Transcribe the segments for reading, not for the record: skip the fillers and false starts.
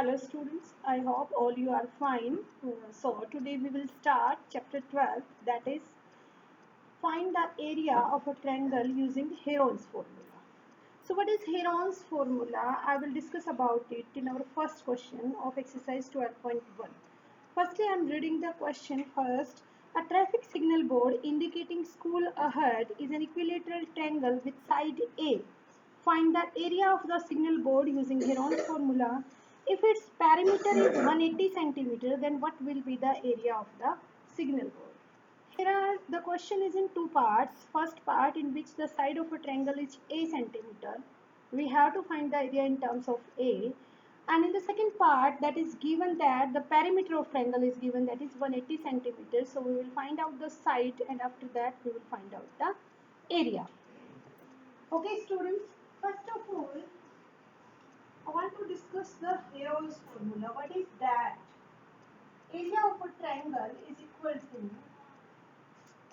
Hello students, I hope all you are fine. So today we will start chapter 12, that is find the area of a triangle using Heron's formula. So what is Heron's formula? I will discuss about it in our first question of exercise 12.1. Firstly, I am reading the question first. A traffic signal board indicating school ahead is an equilateral triangle with side A. Find the area of the signal board using Heron's formula. If its perimeter is 180 centimeter, then what will be the area of the signal board? The question is in two parts. First part, in which the side of a triangle is a centimeter. We have to find the area in terms of a. And in the second part, that is given that the perimeter of triangle is given, that is 180 centimeters. So we will find out the side, and after that we will find out the area. Okay students, first of all, I want to discuss the Heron's formula. What is that? Area of a triangle is equal to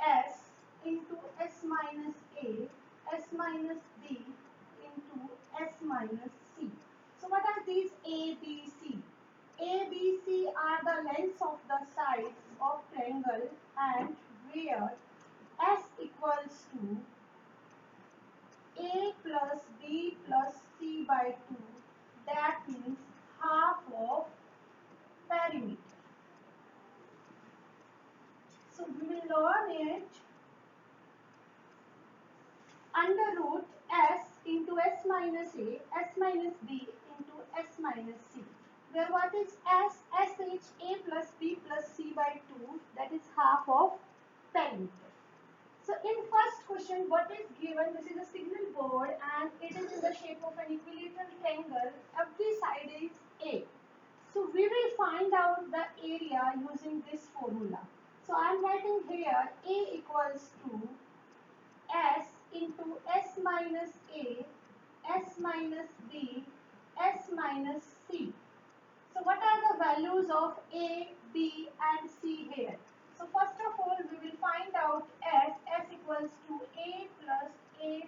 S into S minus A, S minus B into S minus C. So what are these A, B, C? A, B, C are the lengths of the sides of triangle, and where S equals to A plus B plus C by 2, that means half of perimeter. So we will learn it under root S into S minus A, S minus B into S minus C. Where what is S? SH A plus B plus C by 2, that is half of perimeter. So in first question, what is given? This is a signal board and it is in the shape of an equilateral triangle. Every side is A. So we will find out the area using this formula. So I am writing here A equals to S into S minus A, S minus B, S minus C. So what are the values of A, B and C here? So first of all, we will find out S equals to A plus A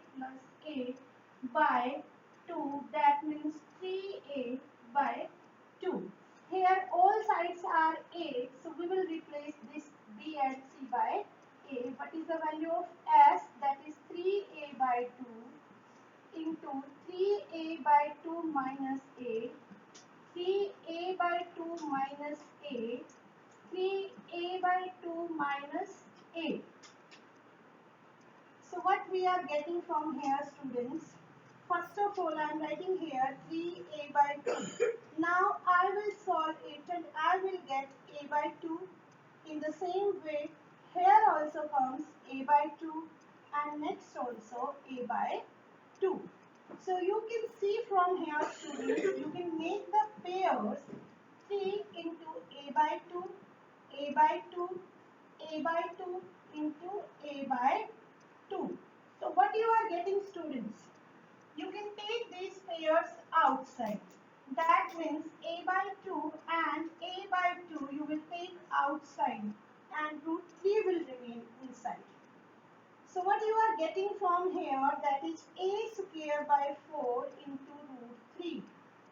by 2, that means 3A by 2. Here all sides are A, so we will replace this B and C by A. What is the value of S? That is 3A by 2 into 3A by 2 minus A, 3A by 2 minus A, 3A by 2 minus A. So what we are getting from here students? First of all, I am writing here 3A by 2. Now I will solve it and I will get A by 2. In the same way, here also comes A by 2 and next also A by 2. So you can see from here students, you can make the pairs 3 into A by 2, A by 2, A by 2 into A by 2. So what you are getting students? You can take these pairs outside. That means A by 2 and A by 2 you will take outside and root 3 will remain inside. So what you are getting from here, that is A square by 4 into root 3.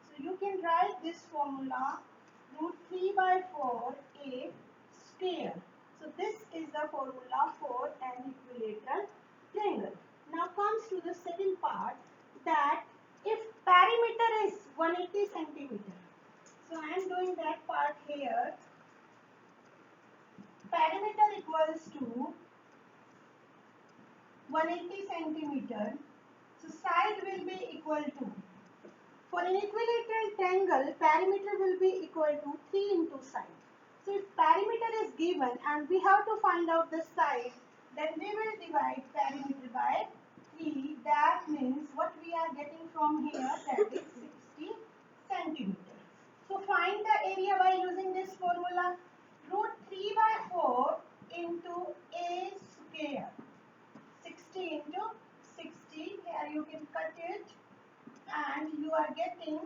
So you can write this formula root 3 by 4 A square. So this is the formula for an equilateral triangle. Now comes to the second part, that if perimeter is 180 centimeter. So I am doing that part here. Perimeter equals to 180 centimeter. So side will be equal to, for an equilateral triangle, perimeter will be equal to 3 into side. So if perimeter is given and we have to find out the side, then we will divide perimeter by 3. That means what we are getting from here, that is 60 centimeter. So find the area by using this formula. Root 3 by 4 into A square. 60 into 60, here you can cut it and you are getting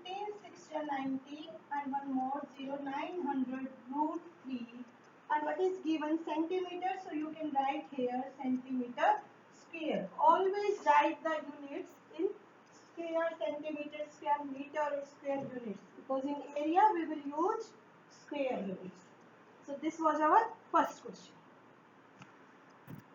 15, 6, 90 and one more 0, 900 root 3, and what is given centimeter, so you can write here centimeter square. Always write the units in square, centimeter, square, meter or square units. because in area we will use square units. So this was our first question.